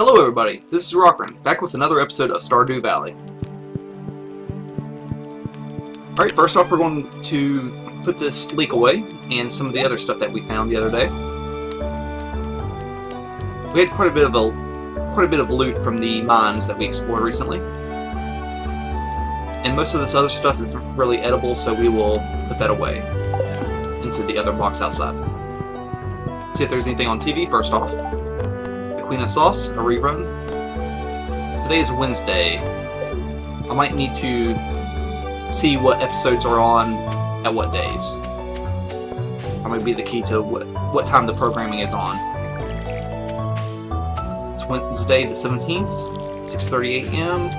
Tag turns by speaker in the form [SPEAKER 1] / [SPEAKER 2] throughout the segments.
[SPEAKER 1] Hello everybody, this is Rockran, back with another episode of Stardew Valley. Alright, first off we're going to put this leak away, and some of the other stuff that we found the other day. We had quite a bit of loot from the mines that we explored recently. And most of this other stuff isn't really edible, so we will put that away into the other box outside. See if there's anything on TV first off. Queen of Sauce, a rerun. Today is Wednesday. I might need to see what episodes are on at what days. That might be the key to what time the programming is on. It's Wednesday the 17th, 6:30 a.m.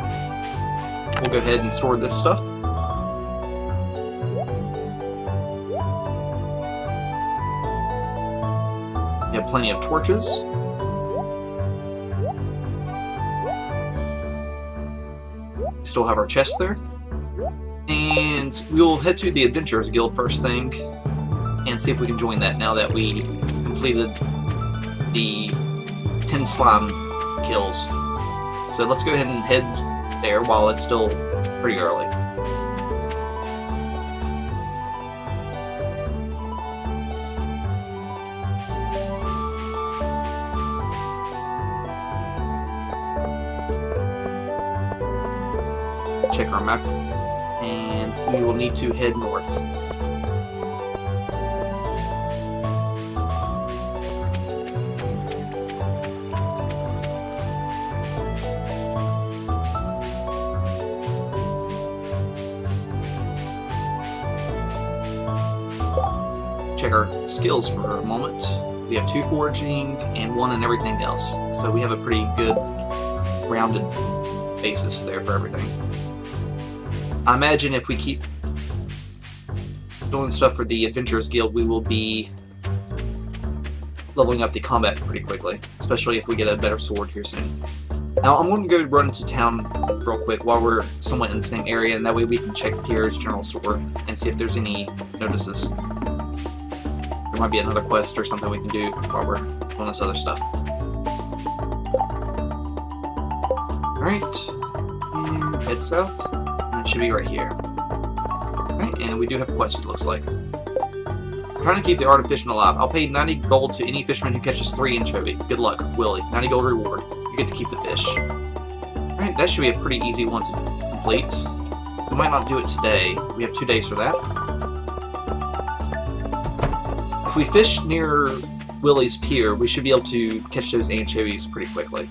[SPEAKER 1] We'll go ahead and store this stuff. We have plenty of torches. Still have our chest there, and we'll head to the Adventurers Guild first thing and see if we can join that now that we completed the 10 slime kills. So let's go ahead and head there while it's still pretty early. Check our map, and we will need to head north. Check our skills for a moment. We have 2 foraging and 1 in everything else, so we have a pretty good rounded basis there for everything. I imagine if we keep doing stuff for the Adventurers Guild, we will be leveling up the combat pretty quickly, especially if we get a better sword here soon. Now, I'm going to go run to town real quick while we're somewhat in the same area, and that way we can check Pierre's general store and see if there's any notices. There might be another quest or something we can do while we're doing this other stuff. Alright, and head south. It should be right here. Alright, and we do have a quest, it looks like. Trying to keep the artificial alive. I'll pay 90 gold to any fisherman who catches 3 anchovy. Good luck, Willie. 90 gold reward. You get to keep the fish. Alright, that should be a pretty easy one to complete. We might not do it today. We have 2 days for that. If we fish near Willie's pier, we should be able to catch those anchovies pretty quickly.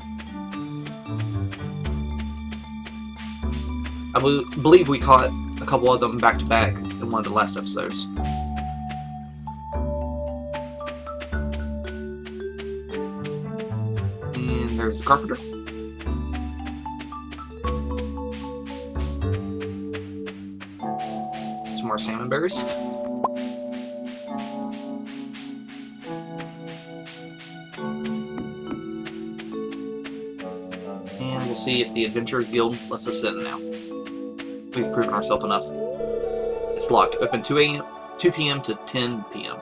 [SPEAKER 1] I believe we caught a couple of them back to back in one of the last episodes. And there's the carpenter. Some more salmon berries. And we'll see if the Adventurers Guild lets us in now. We've proven ourselves enough. It's locked. Open 2 p.m. to 10 p.m.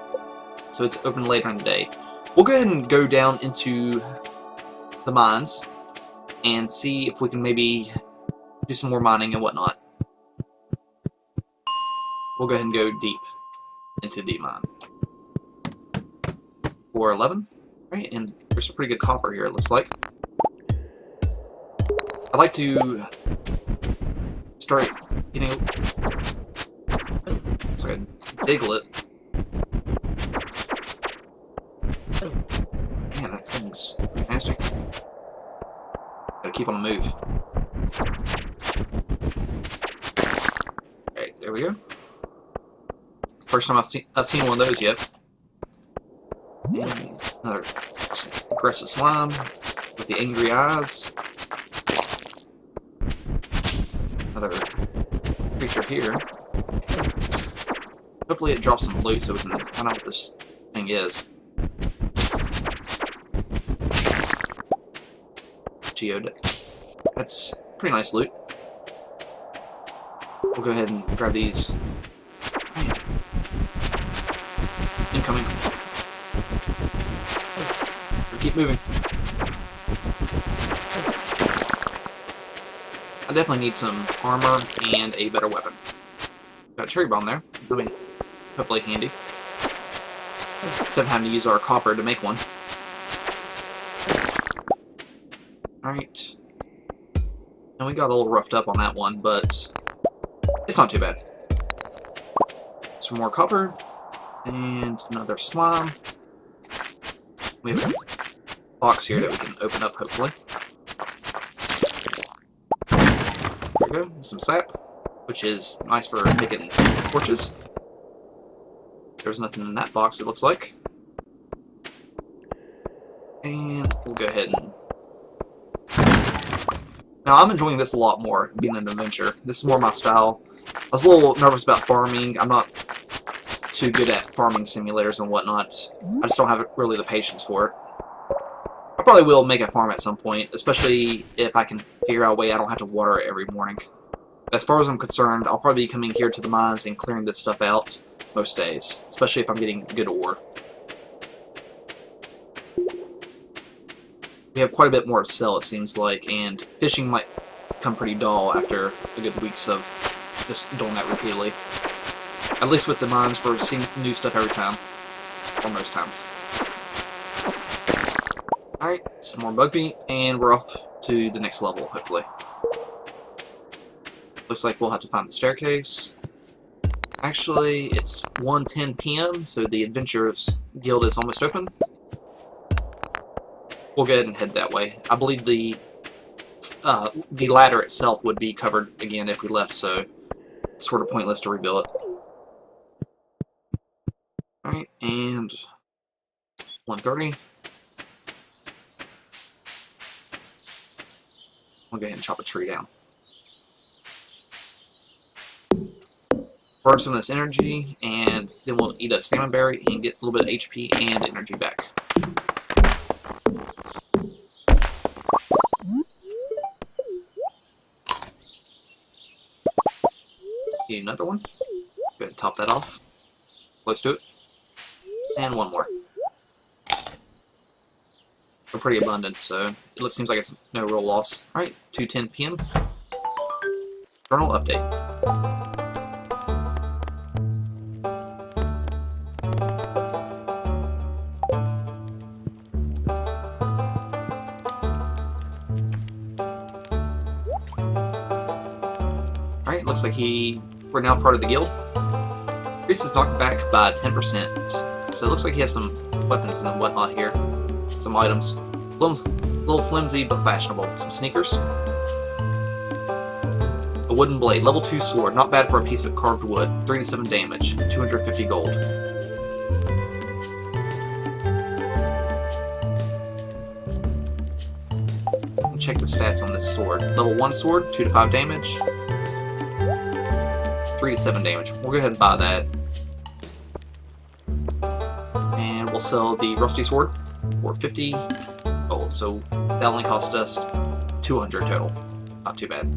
[SPEAKER 1] So it's open later in the day. We'll go ahead and go down into the mines and see if we can maybe do some more mining and whatnot. We'll go ahead and go deep into the mine. 411. Right, and there's some pretty good copper here, it looks like. I'd like to start getting... It's like a diglet. Man, that thing's fantastic. Gotta keep on the move. Okay, there we go. First time I've seen one of those yet. And another aggressive slime with the angry eyes. Another creature here. Hopefully it drops some loot so we can find out what this thing is. Geode. That's pretty nice loot. We'll go ahead and grab these. Man. Incoming. We'll keep moving. definitely need some armor and a better weapon. Got a cherry bomb there. That'll be hopefully handy. Instead of having to use our copper to make one. Alright. And we got a little roughed up on that one, but it's not too bad. Some more copper. And another slime. We have a box here that we can open up, hopefully. There we go. Some sap, which is nice for making torches. There's nothing in that box, it looks like. And we'll go ahead and... Now, I'm enjoying this a lot more, being an adventure. This is more my style. I was a little nervous about farming. I'm not too good at farming simulators and whatnot. I just don't have really the patience for it. I probably will make a farm at some point, especially if I can figure out a way I don't have to water it every morning. As far as I'm concerned, I'll probably be coming here to the mines and clearing this stuff out most days, especially if I'm getting good ore. We have quite a bit more to sell, it seems like, and fishing might become pretty dull after a good weeks of just doing that repeatedly. At least with the mines, we're seeing new stuff every time, or most times. Alright, some more bug meat, and we're off to the next level, hopefully. Looks like we'll have to find the staircase. Actually, it's 1:10 p.m., so the Adventurers Guild is almost open. We'll go ahead and head that way. I believe the ladder itself would be covered again if we left, so it's sort of pointless to rebuild it. Alright, and 1:30. I'll go ahead and chop a tree down. Burn some of this energy, and then we'll eat a salmon berry and get a little bit of HP and energy back. Need another one. Go ahead and top that off. Close to it. And one more. We're pretty abundant, so it seems like it's no real loss. Alright, 2:10 p.m. Journal update. Alright, looks like we're now part of the guild. Increases knockback by 10%. So it looks like he has some weapons and whatnot here. Some items. A little flimsy but fashionable. Some sneakers. A wooden blade. Level 2 sword. Not bad for a piece of carved wood. 3 to 7 damage. 250 gold. Check the stats on this sword. Level 1 sword. 2 to 5 damage. 3 to 7 damage. We'll go ahead and buy that. And we'll sell the rusty sword for 50 gold. So that only cost us 200 total. Not too bad.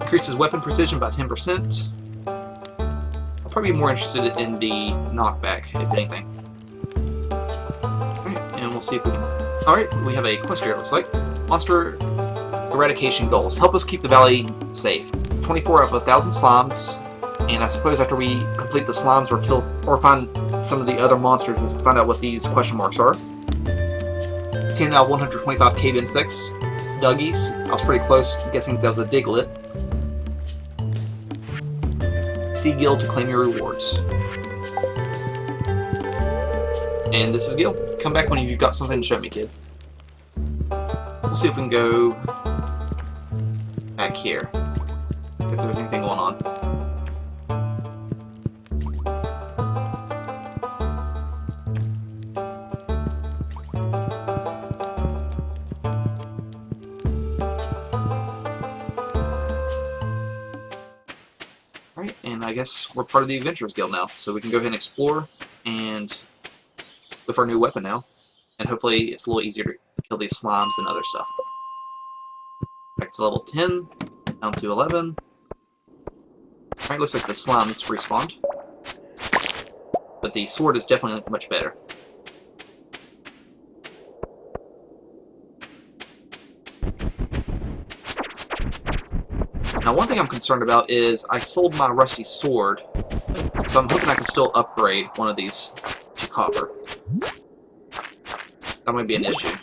[SPEAKER 1] Increases weapon precision by 10%. I'll probably be more interested in the knockback, if anything. Alright, and we'll see if we can... Alright, we have a quest here, it looks like. Monster eradication goals. Help us keep the valley safe. 24 out of 1,000 slimes, and I suppose after we complete the slimes or kill or find some of the other monsters, we'll find out what these question marks are. 10 out of 125 cave insects. Duggies. I was pretty close, guessing that was a diglet. See Gil to claim your rewards. And this is Gil. Come back when you've got something to show me, kid. We'll see if we can go back here. If there's anything going on. Alright, and I guess we're part of the Adventurers Guild now, so we can go ahead and explore, and with our new weapon now, and hopefully it's a little easier to kill these slimes and other stuff. Back to level 10, down to 11. Alright, looks like the slimes respawned. But the sword is definitely much better. Now, one thing I'm concerned about is I sold my rusty sword, so I'm hoping I can still upgrade one of these to copper. That might be an issue.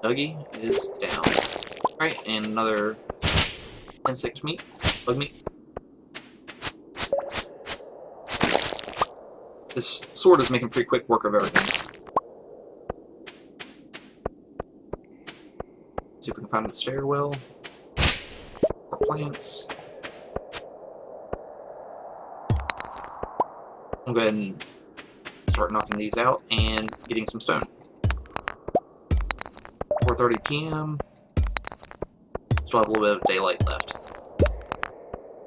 [SPEAKER 1] Dougie is down. Alright, and another insect meat, bug meat. This sword is making pretty quick work of everything. See if we can find the stairwell. More plants. I'll go ahead and start knocking these out and getting some stone. 4:30 p.m. Still have a little bit of daylight left.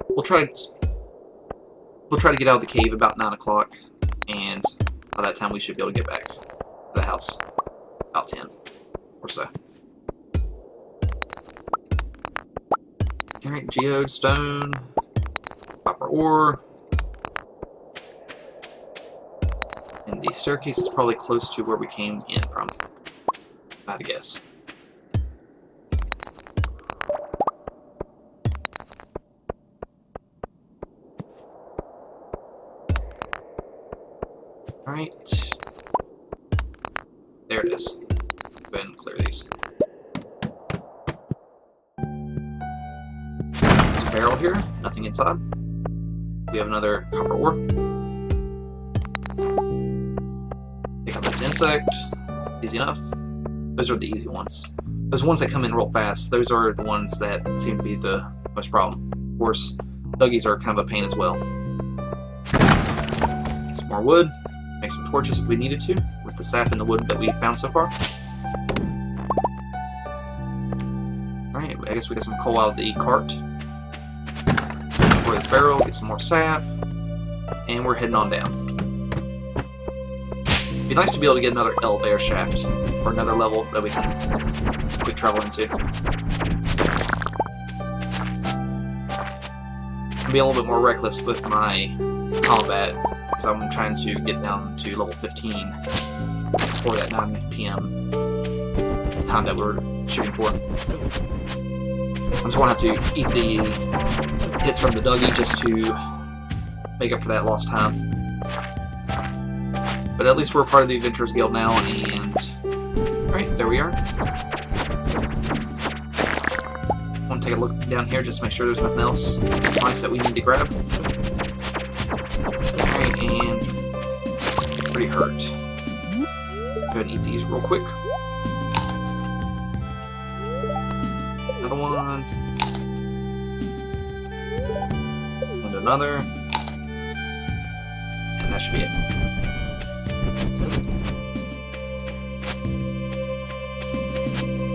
[SPEAKER 1] We'll try to get out of the cave about 9 o'clock, and by that time we should be able to get back to the house about 10 or so. Alright, geode, stone, copper ore. And the staircase is probably close to where we came in from, I'd guess. Alright. There it is. Go ahead and clear these. There's a barrel here, nothing inside. We have another copper ore. Take out this insect. Easy enough. Those are the easy ones. Those ones that come in real fast, those are the ones that seem to be the most problem. Of course, Dougies are kind of a pain as well. Some more wood. Make some torches if we needed to, with the sap and the wood that we found so far. Alright, I guess we got some coal out of the cart. Pour this barrel, get some more sap, and we're heading on down. It'd be nice to be able to get another elevator shaft, or another level that we can quick travel into. I'll be a little bit more reckless with my combat, because I'm trying to get down to level 15 before that 9 p.m. time that we're shooting for. I just want to have to eat the hits from the Dougie just to make up for that lost time. But at least we're part of the Adventurers Guild now, and alright, there we are. I want to take a look down here just to make sure there's nothing else nice that we need to grab. Alright, and pretty hurt. Go ahead and eat these real quick. Another one. And another. And that should be it.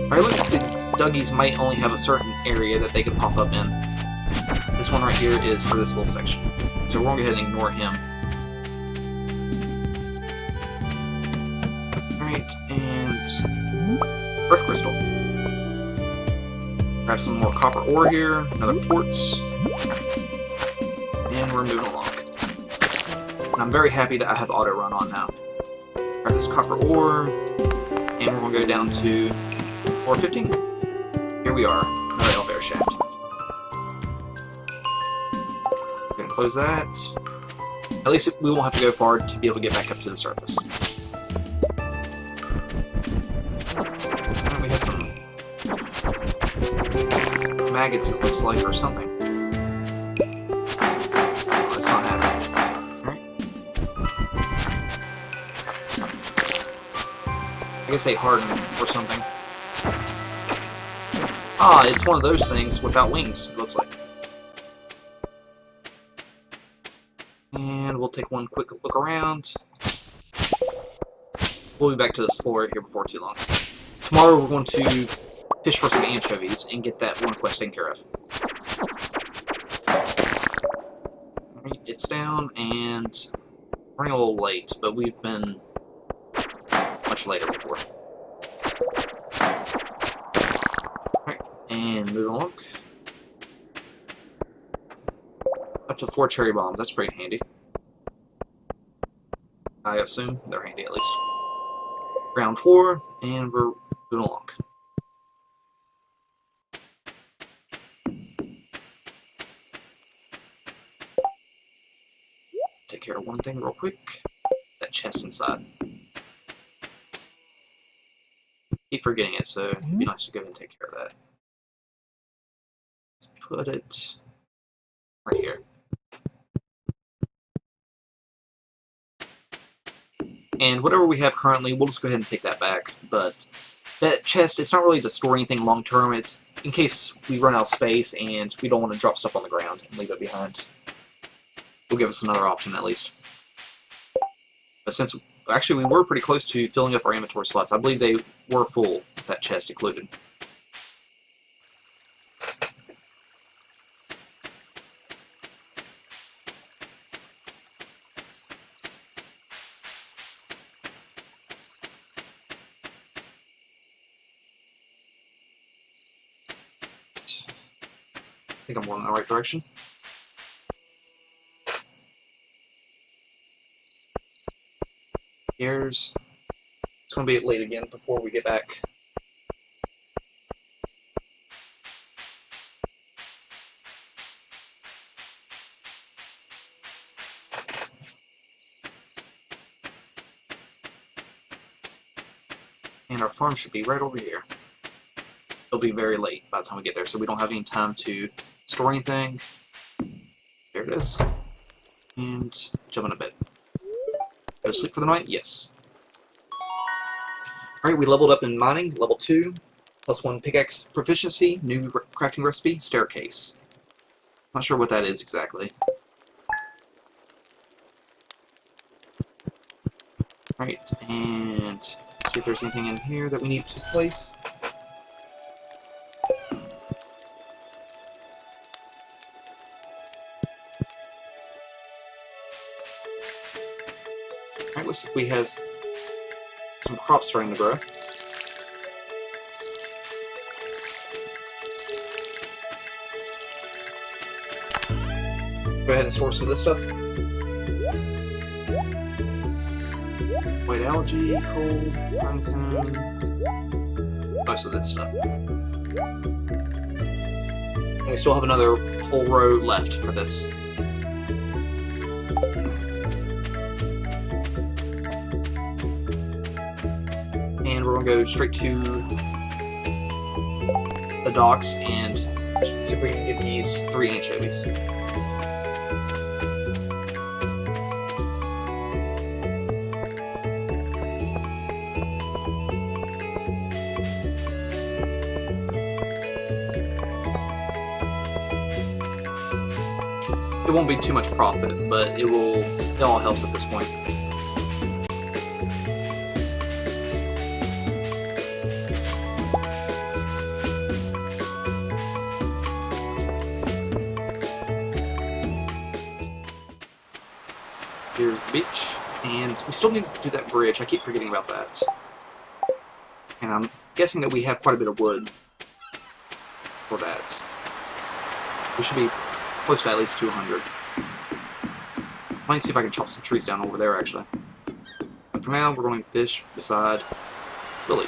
[SPEAKER 1] Alright, looks like the Dougies might only have a certain area that they can pop up in. This one right here is for this little section. So we're going to go ahead and ignore him. Alright, and Earth Crystal. Grab some more copper ore here, another quartz, and we're moving along. And I'm very happy that I have auto run on now. Grab this copper ore, and we're going to go down to 415. Here we are, another elevator shaft. We're going to close that. At least we won't have to go far to be able to get back up to the surface. And we have some maggots, it looks like, or something. Oh, it's not happening. Alright. I guess they harden or something. Ah, it's one of those things without wings, it looks like. And we'll take one quick look around. We'll be back to this floor here before too long. Tomorrow we're going to fish for some anchovies and get that one quest taken care of. Alright, it's down, and we're running a little late, but we've been much later before. Alright, and moving along. Up to 4 cherry bombs, that's pretty handy. I assume they're handy at least. ground floor, and we're moving along. Take care of one thing real quick. That chest inside. Keep forgetting it, so it'd be nice to go ahead and take care of that. Let's put it right here. And whatever we have currently, we'll just go ahead and take that back. But that chest, it's not really to store anything long term. It's in case we run out of space and we don't want to drop stuff on the ground and leave it behind. Will give us another option at least. But since actually we were pretty close to filling up our inventory slots, I believe they were full with that chest included. I think I'm going in the right direction. Here's... It's going to be late again before we get back. And our farm should be right over here. It'll be very late by the time we get there, so we don't have any time to store anything. There it is. And jump in a bed. Go to sleep for the night? Yes. Alright, we leveled up in mining, level 2. +1 pickaxe proficiency, new crafting recipe, staircase. Not sure what that is exactly. Alright, and let's see if there's anything in here that we need to place. Alright, looks like we have some crops starting to grow. Go ahead and store some of this stuff. White algae, coal, pine cone, most of this stuff. And we still have another whole row left for this. And we're going to go straight to the docks and see if we can get these 3 anchovies. It won't be too much profit, but it all helps at this point. Here's the beach, and we still need to do that bridge. I keep forgetting about that. And I'm guessing that we have quite a bit of wood for that. We should be close to at least 200. Might see if I can chop some trees down over there, actually. But for now, we're going to fish beside Billy.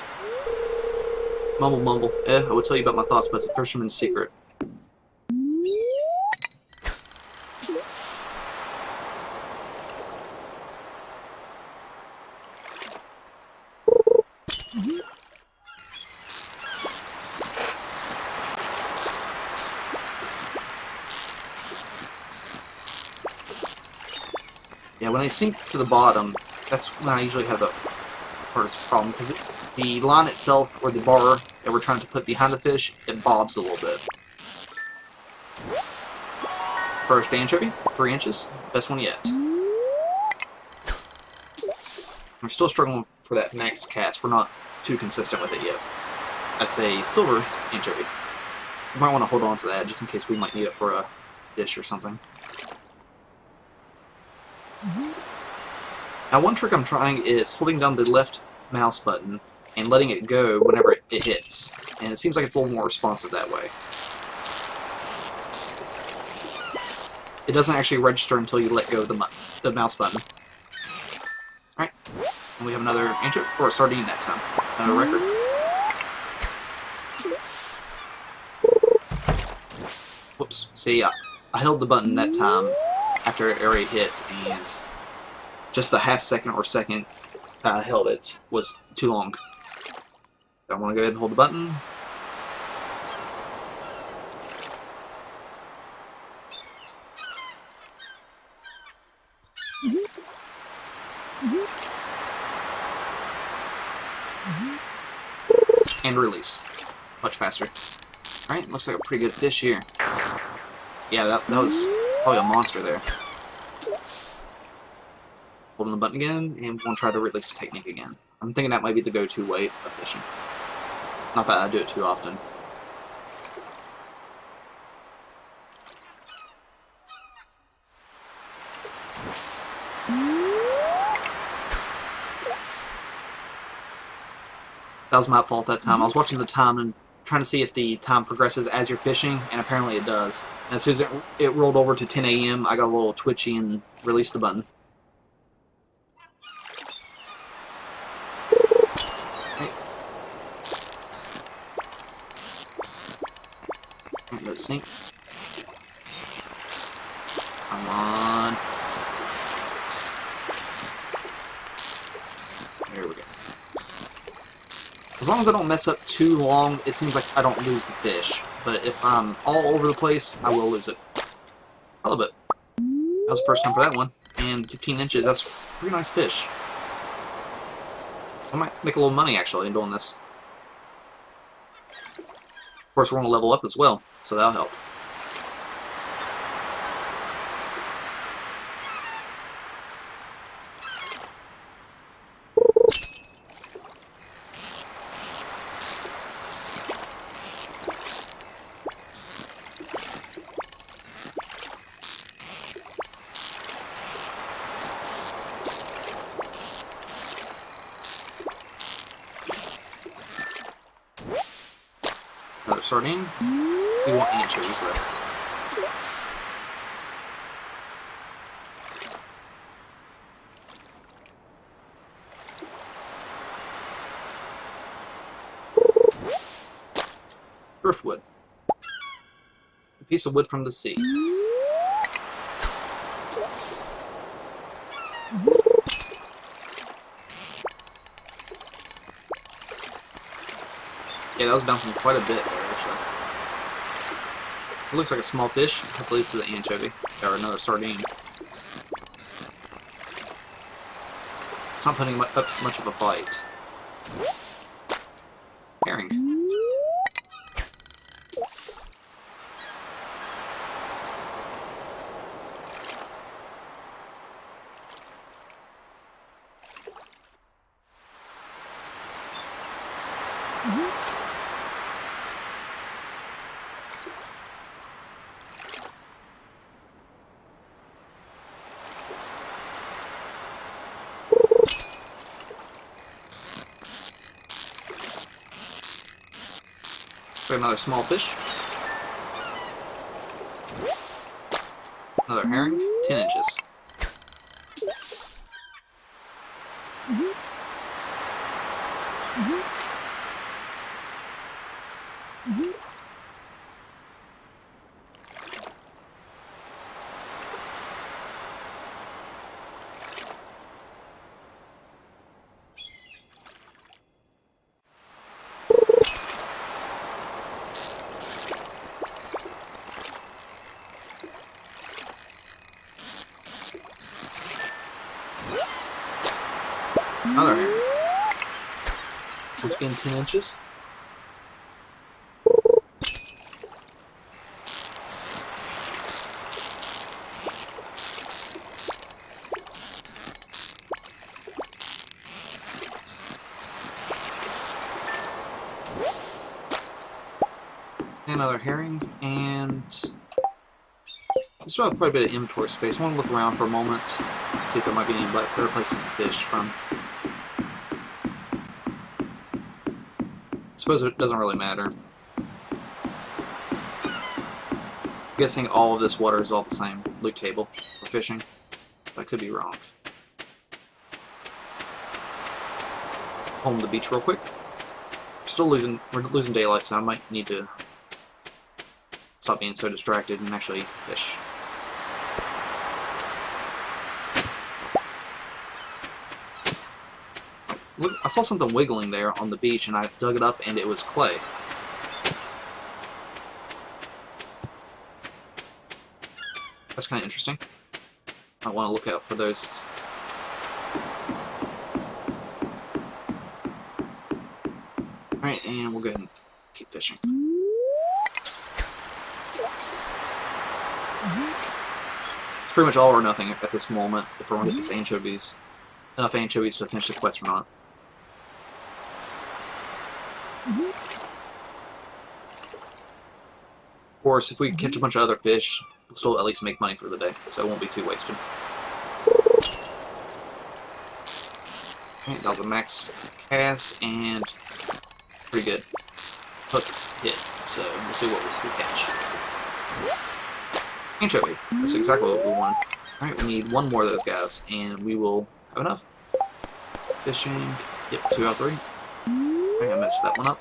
[SPEAKER 1] Mumble, mumble. I will tell you about my thoughts, but it's a fisherman's secret. Yeah, when they sink to the bottom, that's when I usually have the hardest problem, because the line itself, or the bar that we're trying to put behind the fish, it bobs a little bit. First anchovy, 3 inches, best one yet. We're still struggling for that max cast. We're not too consistent with it yet. That's a silver anchovy. You might want to hold on to that just in case we might need it for a dish or something. Now, one trick I'm trying is holding down the left mouse button and letting it go whenever it hits. And it seems like it's a little more responsive that way. It doesn't actually register until you let go of the mouse button. Alright, And we have another anchovy, or a sardine that time. Another record. Whoops. See, I held the button that time after it already hit, and just the half second or second I held it was too long. So I want to go ahead and hold the button. And release. Much faster. Alright, looks like a pretty good fish here. Yeah, that was probably a monster there. Holding the button again, and we're going to try the release technique again. I'm thinking that might be the go-to way of fishing. Not that I do it too often. That was my fault that time. I was watching the time and trying to see if the time progresses as you're fishing, and apparently it does. And as soon as it rolled over to 10 a.m., I got a little twitchy and released the button. Okay. Let's sink. Come on. There we go. As long as I don't mess up too long, it seems like I don't lose the fish. But if I'm all over the place, I will lose it. I love it. That was the first time for that one. And 15 inches, that's a pretty nice fish. I might make a little money, actually, in doing this. Of course, we're going to level up as well, so that'll help. Another sardine. We want anchovies though. Driftwood. A piece of wood from the sea. Yeah, that was bouncing quite a bit there, actually. It looks like a small fish. Hopefully this is an anchovy. Or another sardine. It's not putting up much of a fight. Herring. Looks like another small fish. Another herring. 10 inches. Another herring. Once again, 10 inches. Another herring, and we still have quite a bit of inventory space. I want to look around for a moment, see if there might be any better places to fish from. I suppose it doesn't really matter. I'm guessing all of this water is all the same loot table for fishing. I could be wrong. home the beach real quick. We're losing daylight, so I might need to stop being so distracted and actually fish. Look, I saw something wiggling there on the beach, and I dug it up, and it was clay. That's kind of interesting. I want to look out for those. Alright, and we'll go ahead and keep fishing. It's pretty much all or nothing at this moment if we're going to get these anchovies. Enough anchovies to finish the quest or not. Of course, if we catch a bunch of other fish, we'll still at least make money for the day, so it won't be too wasted. Okay, that was a max cast, and pretty good. Hook hit, so we'll see what we catch. Anchovy. That's exactly what we want. Alright, we need one more of those guys, and we will have enough. Fishing. Yep, 2 out of 3. I think I messed that one up.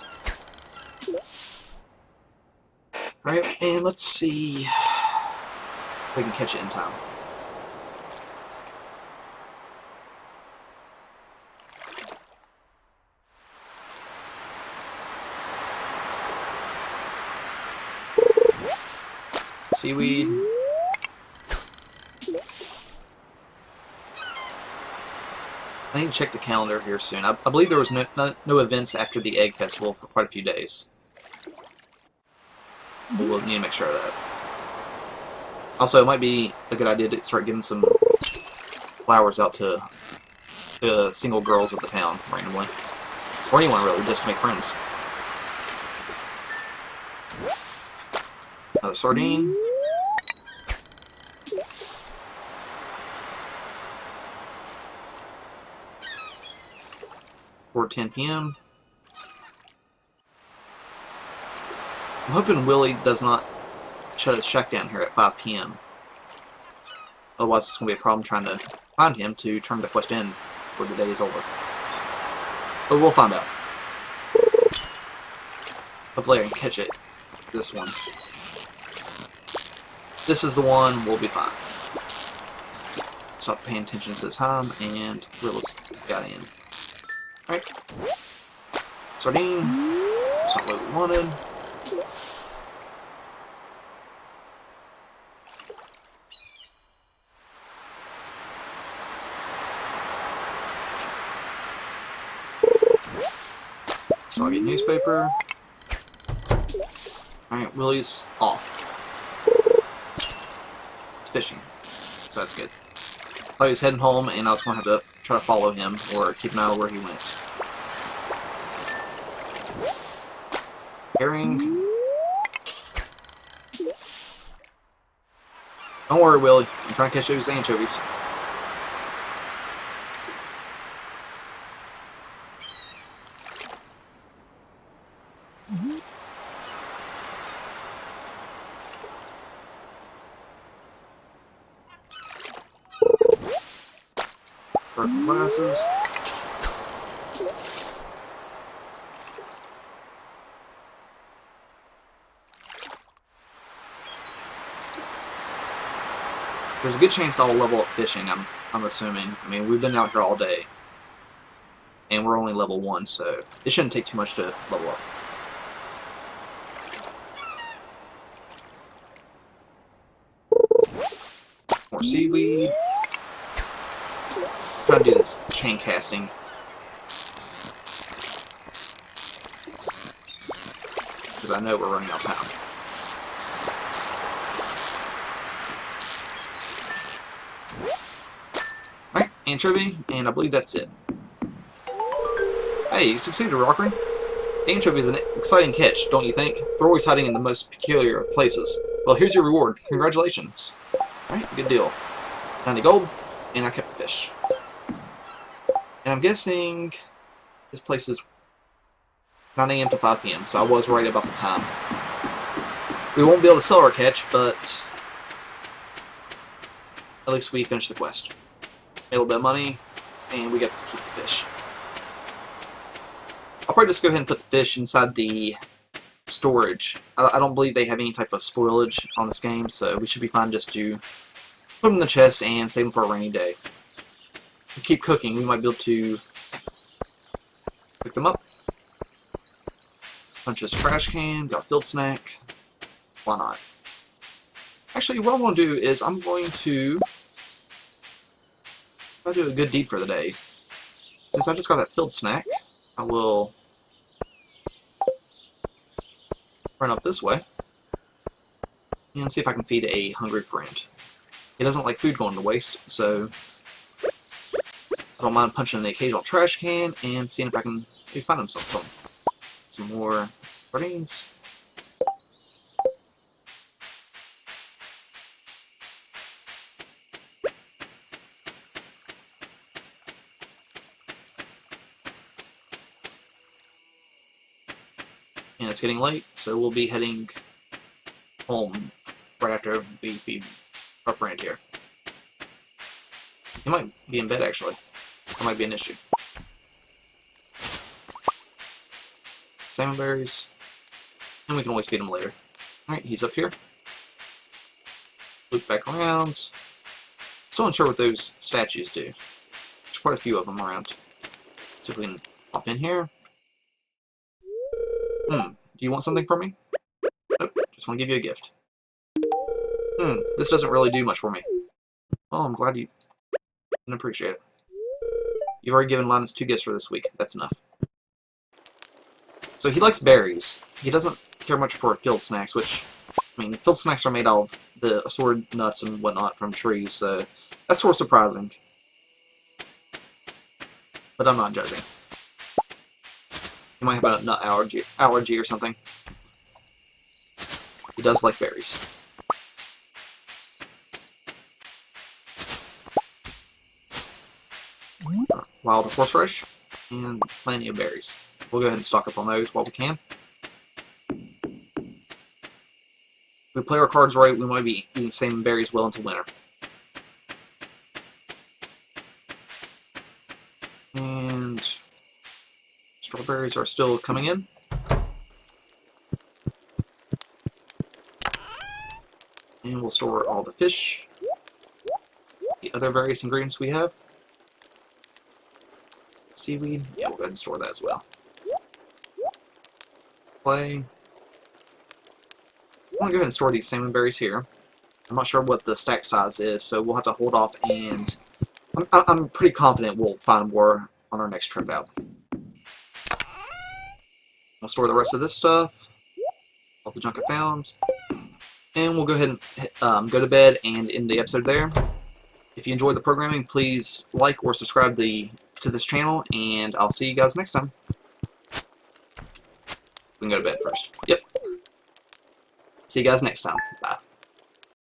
[SPEAKER 1] Alright, and let's see if we can catch it in time. Seaweed. I need to check the calendar here soon. I believe there was no events after the Egg Festival for quite a few days. We'll need to make sure of that. Also, it might be a good idea to start giving some flowers out to the single girls of the town randomly. Or anyone really, just to make friends. Another sardine. Or 10 p.m. I'm hoping Willie does not shut his shack down here at 5 p.m. Otherwise, it's going to be a problem trying to find him to turn the quest in before the day is over. But we'll find out. Hopefully I can catch it. This one. This is the one, we'll be fine. Stop paying attention to the time, and Willis got in. Alright. Sardine. That's not what we wanted. Soggy newspaper. Alright, Willie's off. It's fishing. So that's good. I thought he was heading home, and I was going to have to try to follow him or keep an eye on where he went. Herring. Don't worry, Willie. I'm trying to catch those anchovies. Broken glasses. There's a good chance I'll level up fishing, I'm assuming. I mean, we've been out here all day. And we're only level 1, so it shouldn't take too much to level up. More seaweed. I'm trying to do this chain casting. Because I know we're running out of time. Alright, anchovy, and I believe that's it. Hey, you succeeded, Rockery. Anchovy is an exciting catch, don't you think? They're always hiding in the most peculiar places. Well, here's your reward. Congratulations. Alright, good deal. 90 gold, and I kept the fish. And I'm guessing this place is 9 a.m. to 5 p.m., so I was right about the time. We won't be able to sell our catch, but at least we finished the quest. Made a little bit of money, and we got to keep the fish. I'll probably just go ahead and put the fish inside the storage. I don't believe they have any type of spoilage on this game, so we should be fine just to put them in the chest and save them for a rainy day. If we keep cooking, we might be able to pick them up. Punch this trash can, got a field snack. Why not? Actually, what I want to do is I'm going to try to do a good deed for the day. Since I just got that field snack, I will run up this way and see if I can feed a hungry friend. He doesn't like food going to waste, so I don't mind punching in the occasional trash can and seeing if I can maybe find him some more sardines. And it's getting late, so we'll be heading home right after we feed our friend here. He might be in bed, actually. That might be an issue. Salmon berries. And we can always feed him later. Alright, he's up here. Loop back around. Still unsure what those statues do. There's quite a few of them around. See if we can pop in here. Do you want something from me? Nope, just want to give you a gift. This doesn't really do much for me. Oh, I'm glad you didn't appreciate it. You've already given Linus 2 gifts for this week. That's enough. So he likes berries. He doesn't care much for field snacks, which, I mean, field snacks are made out of the assorted nuts and whatnot from trees, so that's sort of surprising. But I'm not judging. He might have a nut allergy or something. He does like berries. Wild horseradish and plenty of berries. We'll go ahead and stock up on those while we can. If we play our cards right, we might be eating salmon berries well into winter. And strawberries are still coming in. And we'll store all the fish, the other various ingredients we have. Seaweed, yeah, we'll go ahead and store that as well. Clay. I want to go ahead and store these salmon berries here. I'm not sure what the stack size is, so we'll have to hold off, and I'm pretty confident we'll find more on our next trip out. I'll store the rest of this stuff, all the junk I found, and we'll go ahead and go to bed and end the episode there. If you enjoyed the programming, please like or subscribe to this channel, and I'll see you guys next time. We can go to bed first. Yep. See you guys next time. Bye.